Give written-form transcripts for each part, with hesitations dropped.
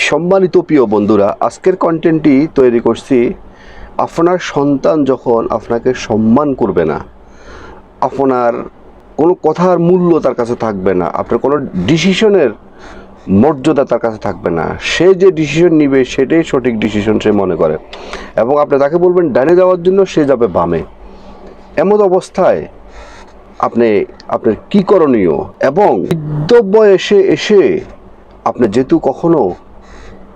সম্মানিত প্রিয় বন্ধুরা, আজকের কন্টেন্টটি তৈরি করছি। আপনার সন্তান যখন আপনাকে সম্মান করবে না, আপনার কোনো কথার মূল্য তার কাছে থাকবে না, আপনার কোনো ডিসিশনের মর্যাদা তার কাছে থাকবে না, সে যে ডিসিশন নিবে সেটাই সঠিক ডিসিশন সে মনে করে, এবং আপনি তাকে বলবেন ডানে যাওয়ার জন্য, সে যাবে বামে। এমন অবস্থায় আপনার কী করণীয়, এবং বৃদ্ধ বয়সে এসে আপনি যেহেতু কখনো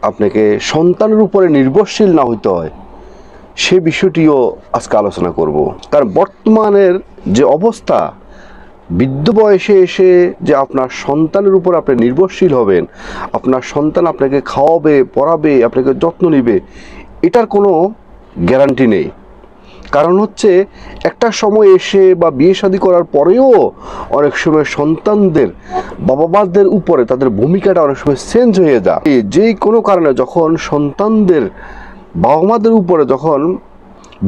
আপনাকে সন্তানের উপরে নির্ভরশীল না হইতে হয়, সে বিষয়টিও আজকে আলোচনা করব। কারণ বর্তমানের যে অবস্থা, বৃদ্ধ বয়সে এসে যে আপনার সন্তানের উপর আপনি নির্ভরশীল হবেন, আপনার সন্তান আপনাকে খাওয়াবে, পড়াবে, আপনাকে যত্ন নেবে, এটার কোনো গ্যারান্টি নেই। কারণ হচ্ছে একটা সময় এসে বা বিয়ে শাদী করার পরেও অনেক সময় সন্তানদের বাবা মাদের উপরে তাদের ভূমিকাটা অনেক সময় চেঞ্জ হয়ে যায়। যে কোনো কারণে যখন সন্তানদের বাবা মাদের উপরে যখন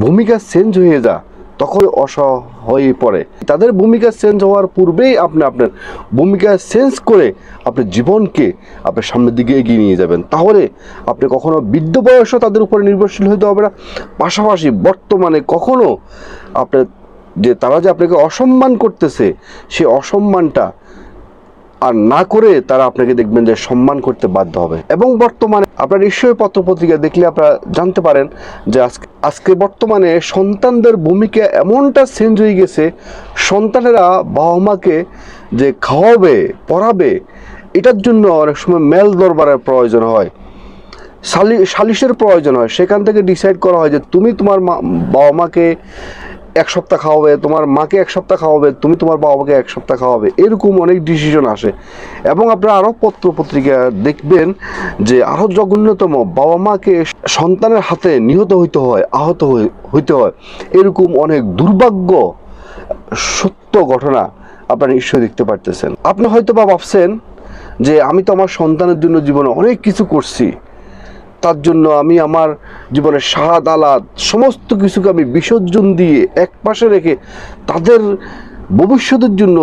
ভূমিকা চেঞ্জ হয়ে যায়, তখন অসহায় পড়ে। তাদের ভূমিকা চেঞ্জ হওয়ার পূর্বেই আপনার ভূমিকা চেঞ্জ করে আপনার জীবনকে আপনার সামনের দিকে এগিয়ে নিয়ে যাবেন। তাহলে আপনি কখনো বৃদ্ধ বয়সও তাদের উপরে নির্ভরশীল হতে হবে না। পাশাপাশি বর্তমানে কখনো আপনার যে তারা যে আপনাকে অসম্মান করতেছে, সেই অসম্মানটা আর না করে তারা আপনাকে দেখবেন যে সম্মান করতে বাধ্য হবে। এবং বর্তমানে আপনার নিশ্চয়ই পত্রপত্রিকা দেখলে আপনারা জানতে পারেন যে আজকে বর্তমানে সন্তানদের ভূমিকা এমনটা চেঞ্জ হয়ে গেছে, সন্তানেরা বাবা মাকে যে খাওয়াবে, পড়াবে, এটার জন্য অনেক সময় মেল দরবারের প্রয়োজন হয়, সালিশের প্রয়োজন হয়। সেখান থেকে ডিসাইড করা হয় যে তুমি তোমার বাবা মাকে এক সপ্তাহ খাওয়াবে, তোমার মাকে এক সপ্তাহ খাওয়াবে, তুমি তোমার বাবাকে এক সপ্তাহ খাওয়াবে, এরকম অনেক ডিসিশন আসে। এবং আপনারা আরও পত্রপত্রিকা দেখবেন যে আরও জঘন্যতম, বাবা মাকে সন্তানের হাতে নিহত হইতে হয়, আহত হইতে হয়, এরকম অনেক দুর্ভাগ্য সত্য ঘটনা আপনারা নিশ্চয়ই দেখতে পারতেছেন। আপনি হয়তো বা ভাবছেন যে আমি তো আমার সন্তানের জন্য জীবনে অনেক কিছু করছি, তার জন্য আমি আমার জীবনের স্বাদ আহ্লাদ সমস্ত কিছুকে আমি বিসর্জন দিয়ে এক পাশে রেখে তাদের ভবিষ্যতের জন্য,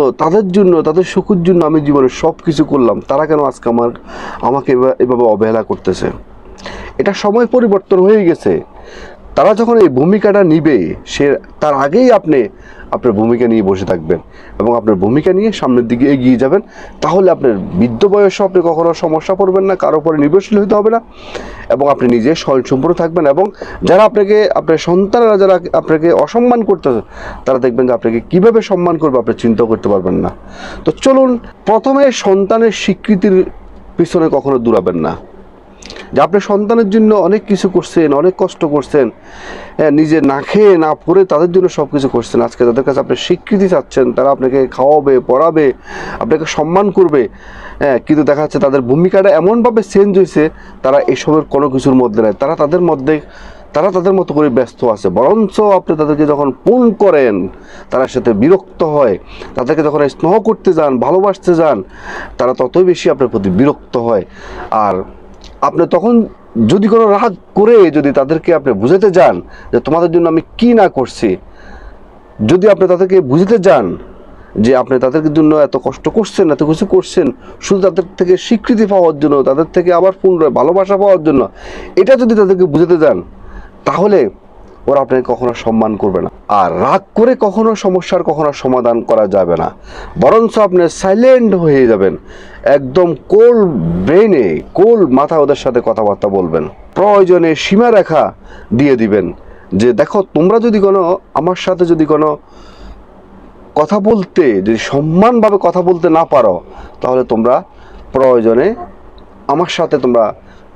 তাদের সুখের জন্য আমি জীবনে সব কিছু করলাম, তারা কেন আজকে আমাকে এভাবে অবহেলা করতেছে? এটা সময় পরিবর্তন হয়ে গেছে। তারা যখন এই ভূমিকাটা নিবে, তার আগেই আপনার ভূমিকা নিয়ে বসে থাকবেন এবং আপনার ভূমিকা নিয়ে সামনের দিকে এগিয়ে যাবেন। তাহলে আপনার বৃদ্ধ বয়সে আপনি কখনো সমস্যা পড়বেন না, কারোর উপরে নির্ভরশীল হতে হবে না, এবং আপনি নিজে স্বয়ংসম্পূর্ণ থাকবেন। এবং যারা আপনার সন্তানরা যারা আপনাকে অসম্মান করতেছে, তারা দেখবেন যে আপনাকে কীভাবে সম্মান করবে আপনি চিন্তা করতে পারবেন না। তো চলুন, প্রথমে সন্তানের স্বীকৃতির পিছনে কখনো দৌড়াবেন না। যে আপনি সন্তানের জন্য অনেক কিছু করছেন, অনেক কষ্ট করছেন, নিজে না খেয়ে না পরে তাদের জন্য সব কিছু করছেন, আজকে তাদের কাছে আপনি স্বীকৃতি চাচ্ছেন, তারা আপনাকে খাওয়াবে, পড়াবে, আপনাকে সম্মান করবে, কিন্তু দেখা যাচ্ছে তাদের ভূমিকাটা এমনভাবে চেঞ্জ হয়েছে, তারা এসবের কোনো কিছুর মধ্যে নেয়। তারা তাদের মতো করে ব্যস্ত আছে। বরঞ্চ আপনি তাদেরকে যখন ফোন করেন, তার সাথে বিরক্ত হয়, তাদেরকে যখন স্নেহ করতে যান, ভালোবাসতে যান, তারা ততই বেশি আপনার প্রতি বিরক্ত হয়। আর আপনি তখন যদি কোনো রাগ করে যদি তাদেরকে আপনি বুঝাতে যান যে তোমাদের জন্য আমি কি না করছি, যদি আপনি তাদেরকে বুঝাতে যান যে আপনি তাদের জন্য এত কষ্ট করছেন, এত কিছু করছেন শুধু তাদের থেকে স্বীকৃতি পাওয়ার জন্য, তাদের থেকে আবার পুনরায় ভালোবাসা পাওয়ার জন্য, এটা যদি তাদেরকে বুঝাতে যান, তাহলে ওরা আপনাকে কখনো সম্মান করবে না। আর রাগ করে কখনো সমাধান করা যাবে না, বরঞ্চ আপনি সাইলেন্ট হয়ে যাবেন, একদম কোল ব্রেনে, কোল মাথা ওদের সাথে কথাবার্তা বলবেন, প্রয়োজনে সীমারেখা দিয়ে দিবেন যে দেখো, তোমরা যদি আমার সাথে যদি কথা বলতে, যদি সম্মানভাবে কথা বলতে না পারো, তাহলে তোমরা প্রয়োজনে আমার সাথে তোমরা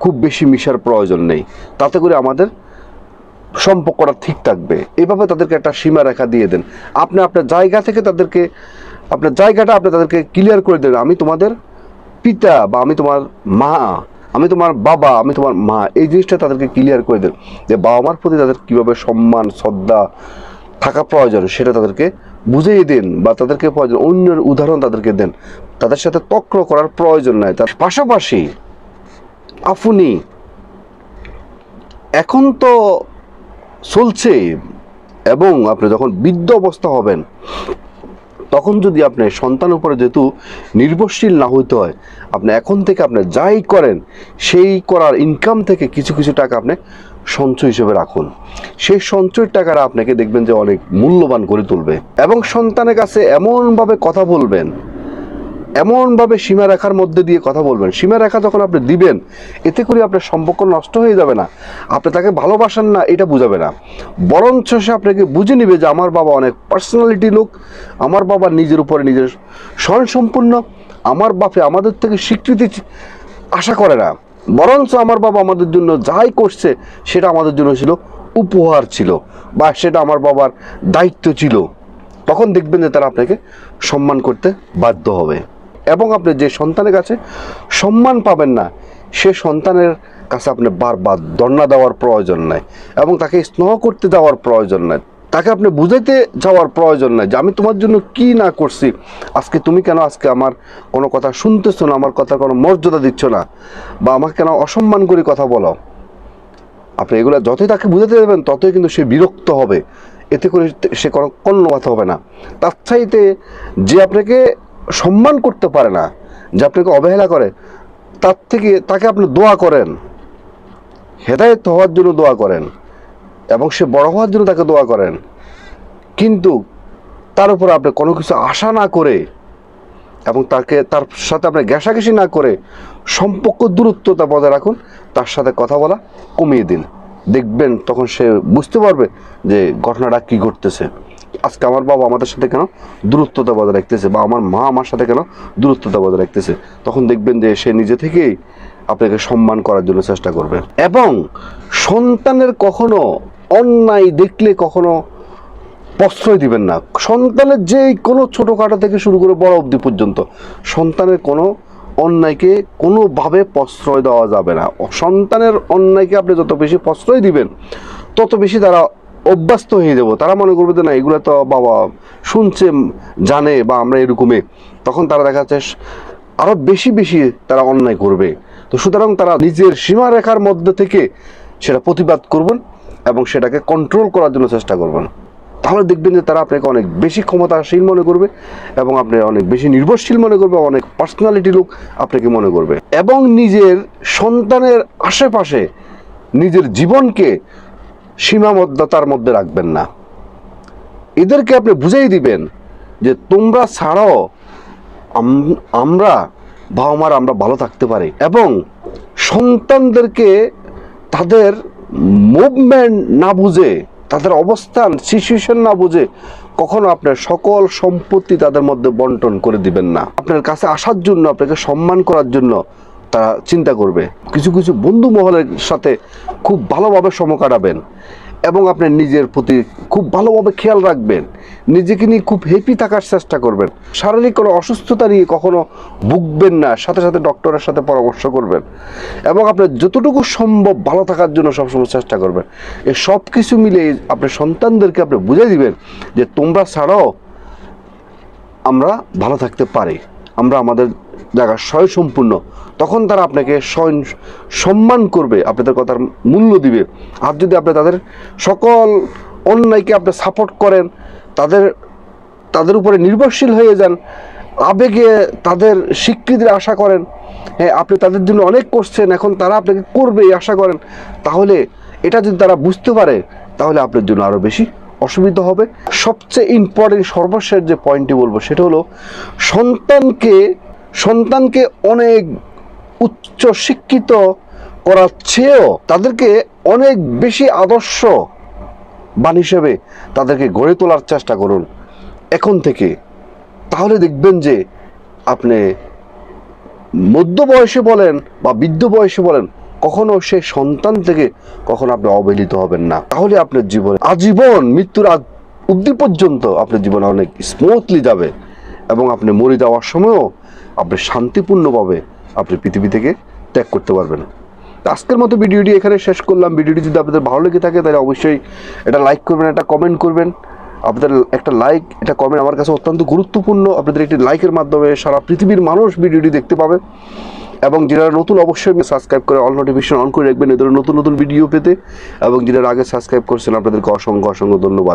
খুব বেশি মিশার প্রয়োজন নেই, তাতে করে আমাদের সম্পর্কটা ঠিক থাকবে। এইভাবে তাদেরকে একটা সীমারেখা দিয়ে দেন। আপনি আপনার জায়গা থেকে আপনার জায়গাটা আপনি তাদেরকে ক্লিয়ার করে দেন। আমি তোমাদের পিতা, বা আমি তোমার মা, আমি তোমার বাবা, আমি তোমার মা, এই জিনিসটা তাদেরকে ক্লিয়ার করে দেন যে বাবা মার প্রতি তাদের কীভাবে সম্মান শ্রদ্ধা থাকা প্রয়োজন, সেটা তাদেরকে বুঝিয়ে দিন, বা তাদেরকে প্রয়োজন অন্যের উদাহরণ তাদেরকে দেন। তাদের সাথে তর্ক করার প্রয়োজন নাই। তার পাশাপাশি আপনি এখন তো চলছে, এবং আপনি যখন বৃদ্ধ অবস্থা হবেন, তখন যদি আপনি সন্তান উপরে যেহেতু নির্ভরশীল না হইতে হয়, আপনি এখন থেকে আপনি যাই করেন সেই করার ইনকাম থেকে কিছু কিছু টাকা আপনি সঞ্চয় হিসেবে রাখুন। সেই সঞ্চয়ের টাকাটা আপনাকে দেখবেন যে অনেক মূল্যবান করে তুলবে। এবং সন্তানের কাছে এমনভাবে কথা বলবেন, এমনভাবে সীমারেখার মধ্যে দিয়ে কথা বলবেন, সীমারেখা যখন আপনি দিবেন এতে করে আপনার সম্পর্ক নষ্ট হয়ে যাবে না, আপনি তাকে ভালোবাসেন না এটা বুঝাবে না, বরঞ্চ সে আপনাকে বুঝে নিবে যে আমার বাবা অনেক পার্সোনালিটি লোক, আমার বাবা নিজের উপরে নিজের স্বয়ংসম্পূর্ণ, আমার বাপে আমাদের থেকে স্বীকৃতি আশা করে না, বরঞ্চ আমার বাবা আমাদের জন্য যাই করছে সেটা আমাদের জন্য ছিল উপহার ছিল, বা সেটা আমার বাবার দায়িত্ব ছিল। তখন দেখবেন যে তারা আপনাকে সম্মান করতে বাধ্য হবে। এবং আপনি যে সন্তানের কাছে সম্মান পাবেন না সে সন্তানের কাছে আপনি বারবার ধর্ণা দেওয়ার প্রয়োজন নাই, এবং তাকে স্নেহ করতে যাওয়ার প্রয়োজন নাই, তাকে আপনি বুঝাইতে যাওয়ার প্রয়োজন নাই যে আমি তোমার জন্য কি না করছি, আজকে তুমি কেন আজকে আমার কোনো কথা শুনতেছো না, আমার কথার কোনো মর্যাদা দিচ্ছ না, বা আমাকে কেন অসম্মান করে কথা বলো। আপনি এগুলো যতই তাকে বুঝাতে দেবেন ততই কিন্তু সে বিরক্ত হবে, এতে করে সে কোনো কর্ণপাত হবে না। তার চাইতে যে আপনাকে সম্মান করতে পারে না, যে আপনাকে অবহেলা করে, তার থেকে তাকে আপনি দোয়া করেন, হেদায়েত হওয়ার জন্য দোয়া করেন, এবং সে বড় হওয়ার জন্য তাকে দোয়া করেন, কিন্তু তার উপর আপনি কোনো কিছু আশা না করে এবং তার সাথে আপনি ঘেঁষাঘেঁষি না করে সম্পর্ক দূরত্বতা বজায় রাখুন, তার সাথে কথা বলা কমিয়ে দিন। দেখবেন তখন সে বুঝতে পারবে যে ঘটনাটা কী ঘটতেছে, আজকে আমার বাবা আমাদের সাথে কেন দূরত্বতা বজায় রাখতেছে, বা আমার মা আমার সাথে কেন দূরত্বতা বজায় রাখতেছে। তখন দেখবেন যে সে নিজে থেকেই আপনাকে সম্মান করার জন্য চেষ্টা করবে। এবং সন্তানের কখনো অন্যায় দেখলে কখনো প্রশ্রয় দিবেন না। সন্তানের যে কোনো ছোটোখাটো থেকে শুরু করে বড় অবধি পর্যন্ত সন্তানের কোনো অন্যায়কে কোনোভাবে প্রশ্রয় দেওয়া যাবে না। সন্তানের অন্যায়কে আপনি যত বেশি প্রশ্রয় দিবেন তত বেশি তারা অভ্যস্ত হয়ে যাব, তারা মনে করবে যে না এগুলো তো বাবা শুনছে জানে বা আমরা এরকমই, তখন তারা দেখা যাচ্ছে আরও বেশি বেশি তারা অন্যায় করবে। তো সুতরাং তারা নিজের সীমারেখার মধ্যে থেকে সেটা প্রতিবাদ করবেন এবং সেটাকে কন্ট্রোল করার জন্য চেষ্টা করবেন। তাহলে দেখবেন যে তারা আপনাকে অনেক বেশি ক্ষমতাশীল মনে করবে এবং আপনি অনেক বেশি নির্ভরশীল মনে করবে, অনেক পার্সোনালিটি লোক আপনাকে মনে করবে। এবং নিজের সন্তানের আশেপাশে নিজের জীবনকে সীমাবদ্ধতার মধ্যে রাখবেন না। এদেরকে আপনি বুঝাই দিবেন যে তোমরা ছাড়াও আমরা বাবা মার আমরা ভালো থাকতে পারি। এবং সন্তানদেরকে তাদের মুভমেন্ট না বুঝে, তাদের অবস্থান সিচুয়েশন না বুঝে কখনো আপনার সকল সম্পত্তি তাদের মধ্যে বন্টন করে দিবেন না। আপনার কাছে আসার জন্য, আপনাকে সম্মান করার জন্য তারা চিন্তা করবে। কিছু কিছু বন্ধু মহলের সাথে খুব ভালোভাবে সময় কাটাবেন এবং আপনার নিজের প্রতি খুব ভালোভাবে খেয়াল রাখবেন, নিজেকে নিয়ে খুব হ্যাপি থাকার চেষ্টা করবেন। শারীরিক কোনো অসুস্থতা নিয়ে কখনো ভুগবেন না, সাথে সাথে ডক্টরের সাথে পরামর্শ করবেন এবং আপনার যতটুকু সম্ভব ভালো থাকার জন্য সবসময় চেষ্টা করবেন। এই সব কিছু মিলে আপনার সন্তানদেরকে আপনি বুঝিয়ে দিবেন যে তোমরা ছাড়াও আমরা ভালো থাকতে পারি, আমরা আমাদের জায়গা স্বয়ংসম্পূর্ণ। তখন তারা আপনাকে সম্মান করবে, আপনাদের কথার মূল্য দিবে। আর যদি আপনি তাদের সকল অন্যায়কে আপনি সাপোর্ট করেন, তাদের উপরে নির্ভরশীল হয়ে যান, আবেগে তাদের স্বীকৃতির আশা করেন, হ্যাঁ আপনি তাদের জন্য অনেক করছেন এখন তারা আপনাকে করবে এই আশা করেন, তাহলে এটা যদি তারা বুঝতে পারে তাহলে আপনার জন্য আরও বেশি অসুবিধা হবে। সবচেয়ে ইম্পর্টেন্ট সর্বশেষ যে পয়েন্টটি বলবো সেটা হলো সন্তানকে অনেক উচ্চ শিক্ষিত করার চেয়েও তাদেরকে অনেক বেশি আদর্শবান হিসেবে তাদেরকে গড়ে তোলার চেষ্টা করুন এখন থেকে। তাহলে দেখবেন যে আপনি মধ্য বয়সে বলেন বা বৃদ্ধ বয়সে বলেন, কখনো সেই সন্তান থেকে কখনো আপনি অবহেলিত হবেন না। তাহলে আপনার জীবনে আজীবন মৃত্যুর অবধি পর্যন্ত আপনার জীবনে অনেক স্মুথলি যাবে এবং আপনি মরে যাওয়ার সময়ও আপনি শান্তিপূর্ণভাবে আপনি পৃথিবী থেকে ত্যাগ করতে পারবেন। আজকের মতো ভিডিওটি এখানে শেষ করলাম। ভিডিওটি যদি আপনাদের ভালো লেগে থাকে তাহলে অবশ্যই এটা লাইক করবেন, এটা কমেন্ট করবেন। আপনাদের একটা লাইক, এটা কমেন্ট আমার কাছে অত্যন্ত গুরুত্বপূর্ণ। আপনাদের একটি লাইকের মাধ্যমে সারা পৃথিবীর মানুষ ভিডিওটি দেখতে পাবে। এবং যারা নতুন অবশ্যই সাবস্ক্রাইব করে অল নোটিফিকেশন অন করে রাখবেন এদের নতুন নতুন ভিডিও পেতে। এবং যারা আগে সাবস্ক্রাইব করছেন আপনাদেরকে অসংখ্য ধন্যবাদ।